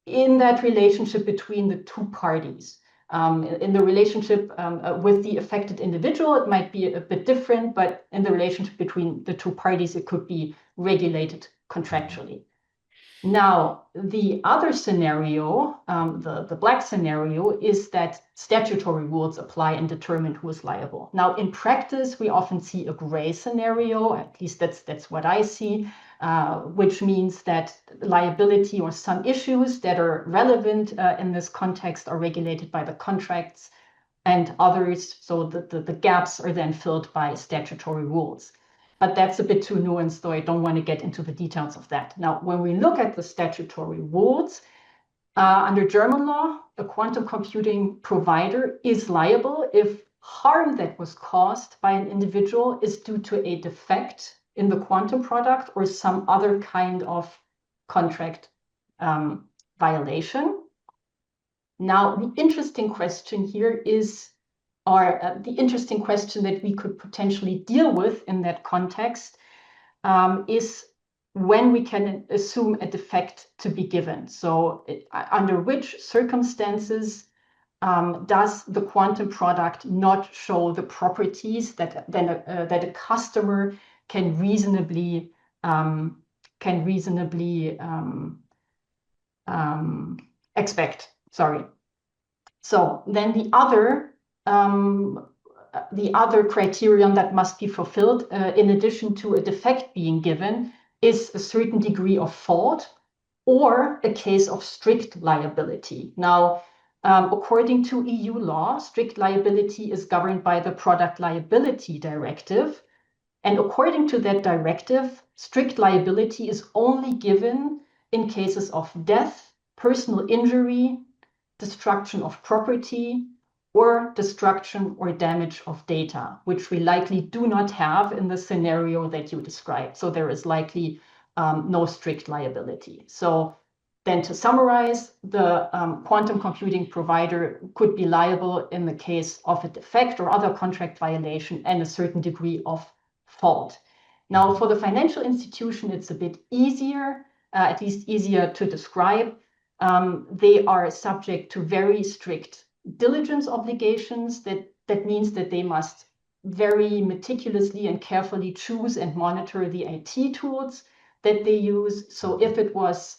in that relationship between the two parties. In the relationship with the affected individual, it might be a bit different, but in the relationship between the two parties, it could be regulated contractually. Now, the other scenario, the black scenario, is that statutory rules apply and determine who is liable. Now, in practice, we often see a gray scenario, at least that's what I see, which means that liability or some issues that are relevant in this context are regulated by the contracts, and others, so the gaps are then filled by statutory rules. But that's a bit too nuanced, so I don't want to get into the details of that. Now, when we look at the statutory rules, under German law, a quantum computing provider is liable if harm that was caused by an individual is due to a defect in the quantum product or some other kind of contract violation. Now, the interesting question here is, the interesting question that we could potentially deal with in that context is when we can assume a defect to be given. So under which circumstances does the quantum product not show the properties that that a customer can reasonably expect? Sorry. So then the other criterion that must be fulfilled, in addition to a defect being given, is a certain degree of fault or a case of strict liability. Now, according to EU law, strict liability is governed by the Product Liability Directive. And according to that directive, strict liability is only given in cases of death, personal injury, destruction of property, or destruction or damage of data, which we likely do not have in the scenario that you described. So there is likely no strict liability. So then to summarize, the quantum computing provider could be liable in the case of a defect or other contract violation and a certain degree of fault. Now, for the financial institution, it's a bit easier, at least easier to describe. They are subject to very strict diligence obligations. That means that they must very meticulously and carefully choose and monitor the IT tools that they use. So if it was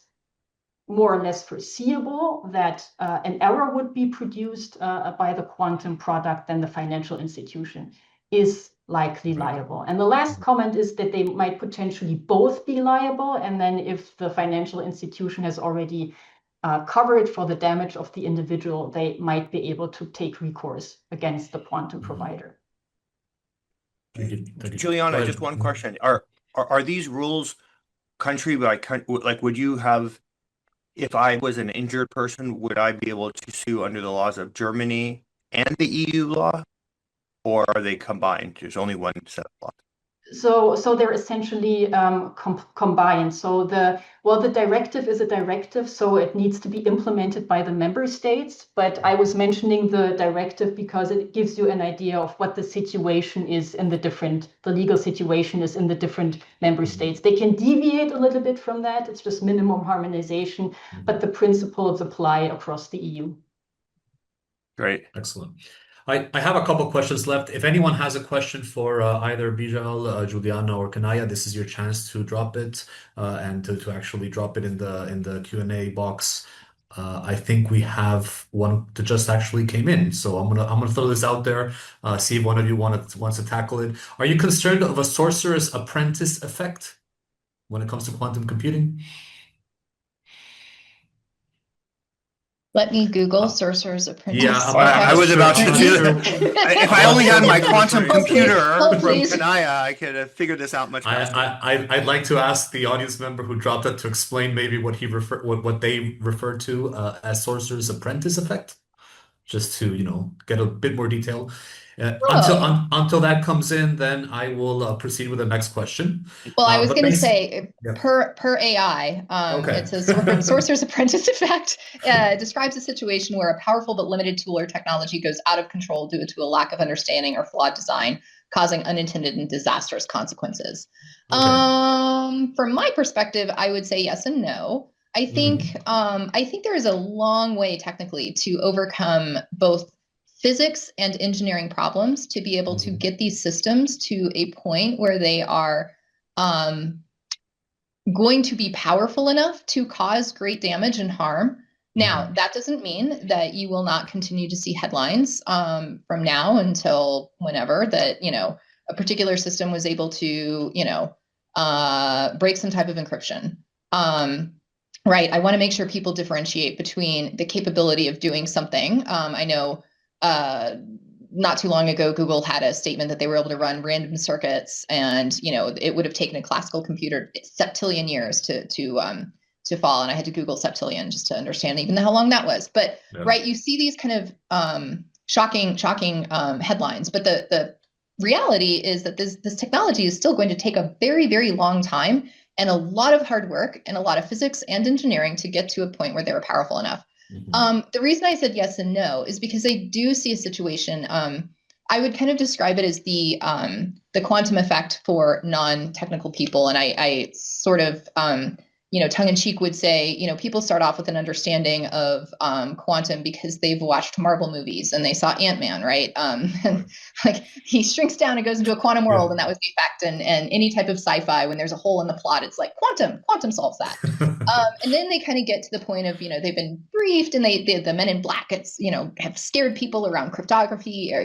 more or less foreseeable that an error would be produced by the quantum product, then the financial institution is likely liable. And the last comment is that they might potentially both be liable. And then if the financial institution has already covered for the damage of the individual, they might be able to take recourse against the quantum provider. Thank you. Juliana, just one question. Are these rules country by country? Like, would you have, if I was an injured person, would I be able to sue under the laws of Germany and the EU law? Or are they combined? There's only one set of laws. So they're essentially combined. So the directive is a directive, so it needs to be implemented by the member states. But I was mentioning the directive because it gives you an idea of what the situation is in the legal situation is in the different member states. They can deviate a little bit from that. It's just minimum harmonization, but the principles apply across the EU. Great. Excellent. I have a couple questions left. If anyone has a question for either Bijal, Juliana, or Kaniah, this is your chance to drop it and to actually drop it in the Q&A box. I think we have one that just actually came in, so I'm gonna throw this out there. See if one of you wants to tackle it. Are you concerned of a sorcerer's apprentice effect when it comes to quantum computing? Let me Google sorcerer's apprentice. Yeah, I was about to do that. If I only had my quantum computer from Kaniah, I could have figured this out much faster. I'd like to ask the audience member who dropped it to explain maybe what they refer to as sorcerer's apprentice effect, just to get a bit more detail. Until that comes in, then I will proceed with the next question. Well, I was going to say, per AI, it says sorcerer's apprentice effect describes a situation where a powerful but limited tool or technology goes out of control due to a lack of understanding or flawed design, causing unintended and disastrous consequences. From my perspective, I would say yes and no. I think there is a long way technically to overcome both physics and engineering problems to be able to get these systems to a point where they are going to be powerful enough to cause great damage and harm. Now, that doesn't mean that you will not continue to see headlines from now until whenever that, a particular system was able to, break some type of encryption. Right. I want to make sure people differentiate between the capability of doing something. I know not too long ago, Google had a statement that they were able to run random circuits, and it would have taken a classical computer septillion years to fall. And I had to Google septillion just to understand even how long that was. But right, you see these kind of shocking headlines. But the reality is that this technology is still going to take a very, very long time and a lot of hard work and a lot of physics and engineering to get to a point where they were powerful enough. The reason I said yes and no is because I do see a situation I would kind of describe it as the quantum effect for non-technical people. And I sort of, tongue in cheek would say, people start off with an understanding of quantum because they've watched Marvel movies and they saw Ant-Man, right? And like he shrinks down and goes into a quantum world, and that was the effect. And any type of sci-fi, when there's a hole in the plot, it's like quantum solves that. And then they kind of get to the point of, they've been briefed, and the Men in Black, have scared people around cryptography, or,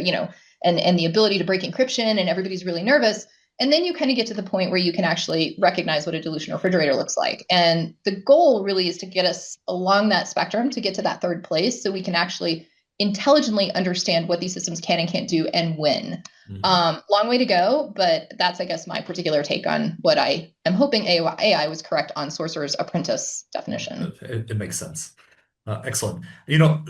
and the ability to break encryption, and everybody's really nervous. And then you kind of get to the point where you can actually recognize what a dilution refrigerator looks like. And the goal really is to get us along that spectrum to get to that third place, so we can actually intelligently understand what these systems can and can't do and when. Long way to go, but that's, I guess, my particular take on what I am hoping AI was correct on Sorcerer's Apprentice definition. It makes sense. Excellent.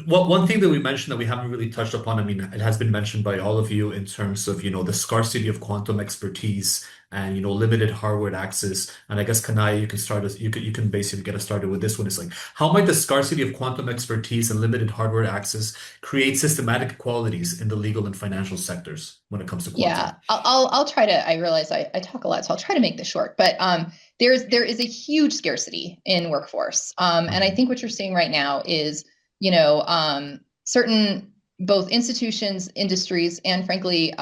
One thing that we mentioned that we haven't really touched upon, I mean, it has been mentioned by all of you in terms of, the scarcity of quantum expertise and, limited hardware access. And I guess, Kaniah, you can start us, you can basically get us started with this one. It's like, how might the scarcity of quantum expertise and limited hardware access create systematic inequalities in the legal and financial sectors when it comes to quantum? Yeah, I'll try to, I realize I talk a lot, so I'll try to make this short, but there is a huge scarcity in workforce. And I think what you're seeing right now is, certain both institutions, industries, and frankly,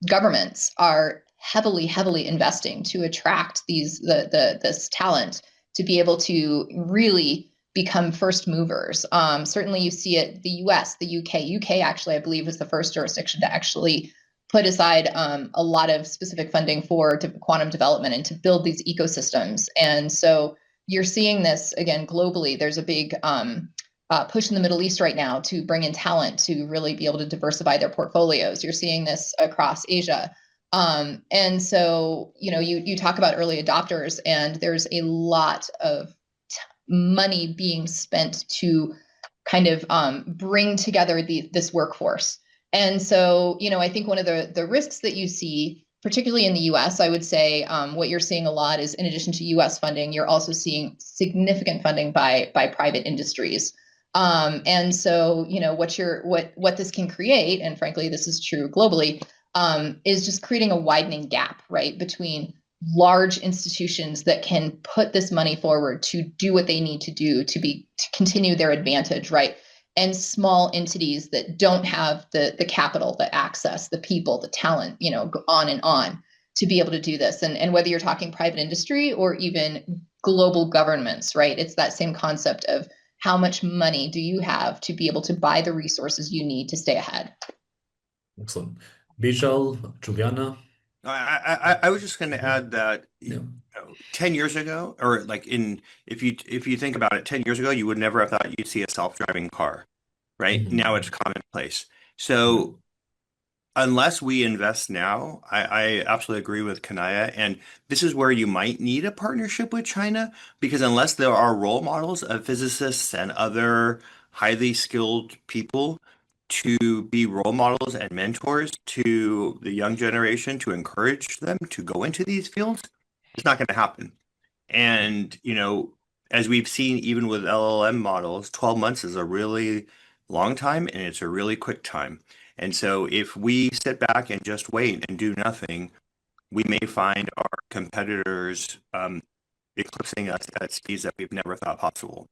governments are heavily investing to attract this talent to be able to really become first movers. Certainly you see it, the US, the UK actually, I believe, was the first jurisdiction to actually put aside a lot of specific funding for quantum development and to build these ecosystems. And so you're seeing this again globally. There's a big push in the Middle East right now to bring in talent to really be able to diversify their portfolios. You're seeing this across Asia. And so, you talk about early adopters, and there's a lot of money being spent to kind of bring together this workforce. And so, I think one of the risks that you see, particularly in the US, I would say what you're seeing a lot is, in addition to US funding, you're also seeing significant funding by private industries. And so, what this can create, and frankly, this is true globally, is just creating a widening gap, right, between large institutions that can put this money forward to do what they need to do to continue their advantage, right, and small entities that don't have the capital, the access, the people, the talent, go on and on to be able to do this. And whether you're talking private industry or even global governments, right, it's that same concept of how much money do you have to be able to buy the resources you need to stay ahead. Excellent. Bijal, Juliana? I was just going to add that 10 years ago, or if you think about it, 10 years ago, you would never have thought you'd see a self-driving car, right? Now it's commonplace. So unless we invest now, I absolutely agree with Kaniah. And this is where you might need a partnership with China, because unless there are role models of physicists and other highly skilled people to be role models and mentors to the young generation, to encourage them to go into these fields, it's not going to happen. And, as we've seen, even with LLM models, 12 months is a really long time, and it's a really quick time. And so if we sit back and just wait and do nothing, we may find our competitors eclipsing us at speeds that we've never thought possible.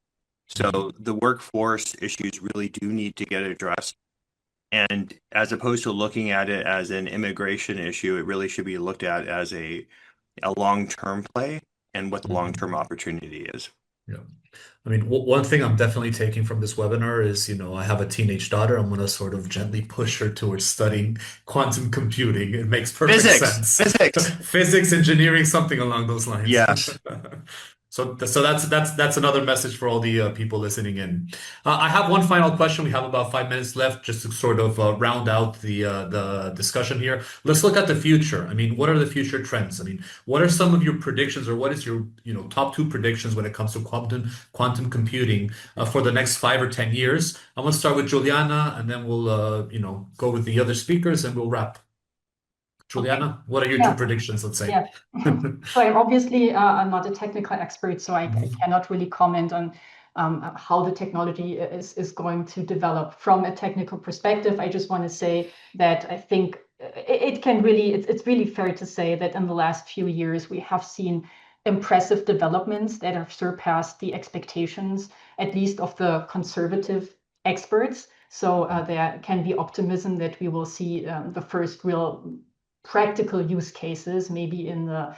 So the workforce issues really do need to get addressed. And as opposed to looking at it as an immigration issue, it really should be looked at as a long-term play and what the long-term opportunity is. Yeah. I mean, one thing I'm definitely taking from this webinar is, I have a teenage daughter. I'm going to sort of gently push her towards studying quantum computing. It makes perfect sense. Physics, engineering, something along those lines. Yes. So that's another message for all the people listening in. I have one final question. We have about 5 minutes left, just to sort of round out the discussion here. Let's look at the future. I mean, what are the future trends? I mean, what are some of your predictions, or what is your top 2 predictions when it comes to quantum computing for the next 5 or 10 years? I'm going to start with Juliana, and then we'll go with the other speakers, and we'll wrap. Juliana, what are your 2 predictions, let's say? Yeah. So I'm obviously I'm not a technical expert, so I cannot really comment on how the technology is going to develop. From a technical perspective, I just want to say that I think it's really fair to say that in the last few years, we have seen impressive developments that have surpassed the expectations, at least of the conservative experts. So there can be optimism that we will see the first real practical use cases maybe in the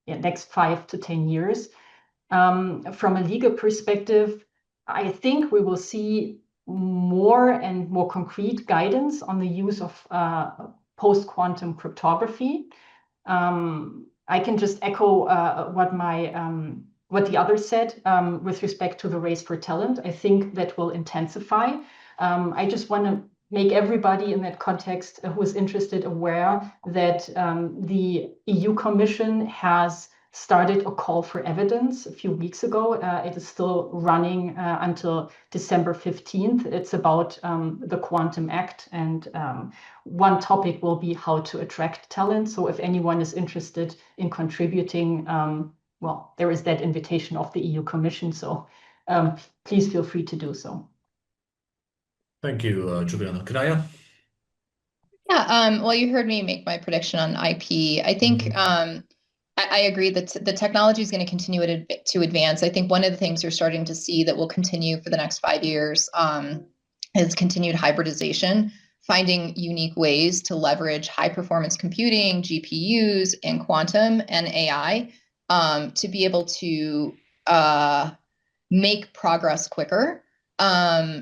next 5 to 10 years. From a legal perspective, I think we will see more and more concrete guidance on the use of post-quantum cryptography. I can just echo what the others said with respect to the race for talent. I think that will intensify. I just want to make everybody in that context who is interested aware that the EU Commission has started a call for evidence a few weeks ago. It is still running until December 15th. It's about the Quantum Act, and one topic will be how to attract talent. So if anyone is interested in contributing, well, there is that invitation of the EU Commission. So please feel free to do so. Thank you, Juliana. Kaniah? Yeah, well, you heard me make my prediction on IP. I think I agree that the technology is going to continue to advance. I think one of the things you're starting to see that will continue for the next 5 years is continued hybridization, finding unique ways to leverage high performance computing, GPUs, and quantum and AI to be able to make progress quicker.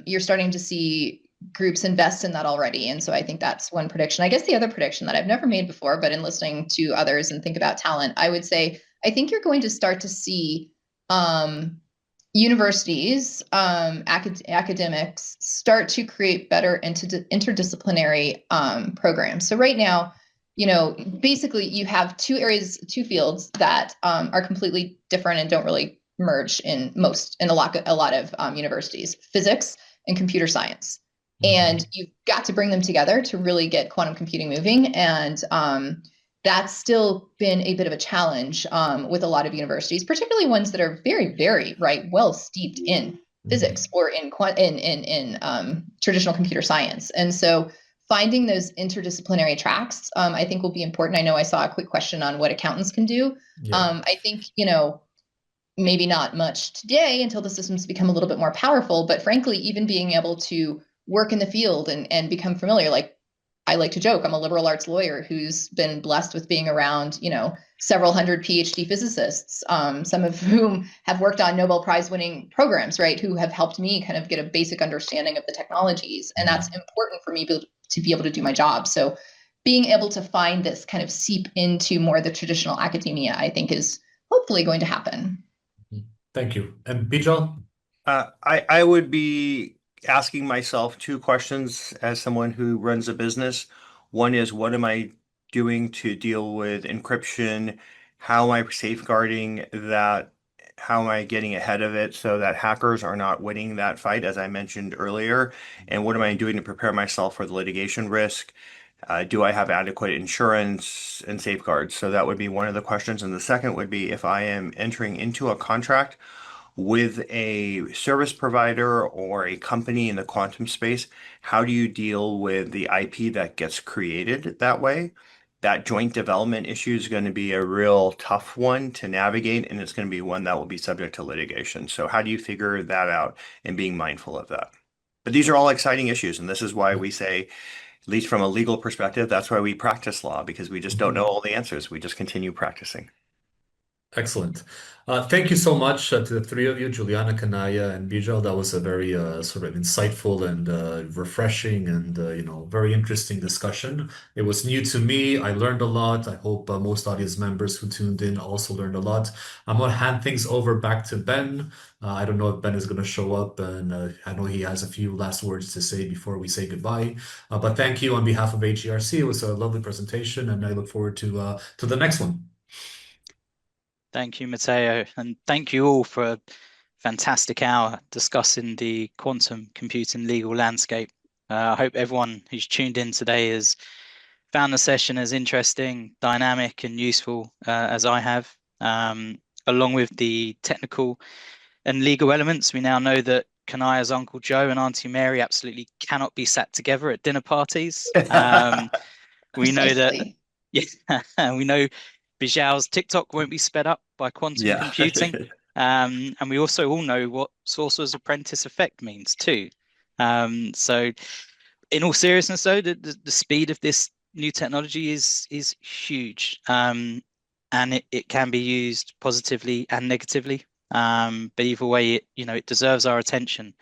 You're starting to see groups invest in that already. And so I think that's one prediction. I guess the other prediction that I've never made before, but in listening to others and think about talent, I would say, I think you're going to start to see universities, academics start to create better interdisciplinary programs. So right now, basically you have two fields that are completely different and don't really merge in a lot of universities: physics and computer science. And you've got to bring them together to really get quantum computing moving. And that's still been a bit of a challenge with a lot of universities, particularly ones that are very, very well steeped in physics or in traditional computer science. And so finding those interdisciplinary tracks, I think, will be important. I know I saw a quick question on what accountants can do. Yeah. I think, maybe not much today until the systems become a little bit more powerful, but frankly, even being able to work in the field and become familiar. Like, I like to joke, I'm a liberal arts lawyer who's been blessed with being around, several hundred PhD physicists, some of whom have worked on Nobel Prize winning programs, right? Who have helped me kind of get a basic understanding of the technologies. And that's important for me to be able to do my job. So being able to find this kind of seep into more of the traditional academia, I think, is hopefully going to happen. Thank you. And Bijal? I would be asking myself two questions as someone who runs a business. One is, what am I doing to deal with encryption? How am I safeguarding that? How am I getting ahead of it so that hackers are not winning that fight, as I mentioned earlier? And what am I doing to prepare myself for the litigation risk? Do I have adequate insurance and safeguards? So that would be one of the questions. And the second would be, if I am entering into a contract with a service provider or a company in the quantum space, how do you deal with the IP that gets created that way? That joint development issue is going to be a real tough one to navigate, and it's going to be one that will be subject to litigation. So how do you figure that out and being mindful of that? But these are all exciting issues, and this is why we say, at least from a legal perspective, that's why we practice law, because we just don't know all the answers. We just continue practicing. Excellent. Thank you so much to the three of you, Juliana, Kaniah, and Bijal. That was a very sort of insightful and refreshing and very interesting discussion. It was new to me. I learned a lot. I hope most audience members who tuned in also learned a lot. I'm going to hand things over back to Ben. I don't know if Ben is going to show up, and I know he has a few last words to say before we say goodbye. But thank you on behalf of HERC. It was a lovely presentation, and I look forward to the next one. Thank you, Mateo, and thank you all for a fantastic hour discussing the quantum computing legal landscape. I hope everyone who's tuned in today has found the session as interesting, dynamic, and useful as I have, along with the technical and legal elements. We now know that Kaniah's Uncle Joe and Auntie Mary absolutely cannot be sat together at dinner parties. We know that, yeah, we know Bijal's TikTok won't be sped up by quantum computing. And we also all know what Sorcerer's Apprentice effect means too. So in all seriousness, though, the speed of this new technology is huge. And it can be used positively and negatively. But either way, it deserves our attention.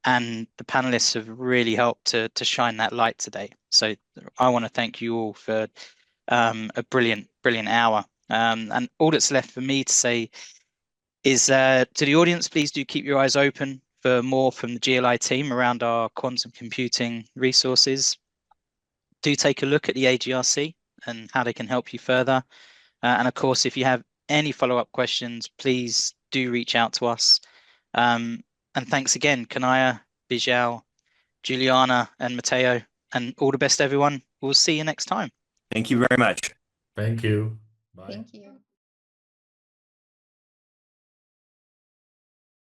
And the panelists have really helped to shine that light today. So I want to thank you all for a brilliant hour. And all that's left for me to say is to the audience, please do keep your eyes open for more from the GLI team around our quantum computing resources. Do take a look at the AGRC and how they can help you further. And of course, if you have any follow-up questions, please do reach out to us. And thanks again, Kaniah, Bijal, Juliana, and Mateo. And all the best, everyone. We'll see you next time. Thank you very much. Thank you. Bye. Thank you.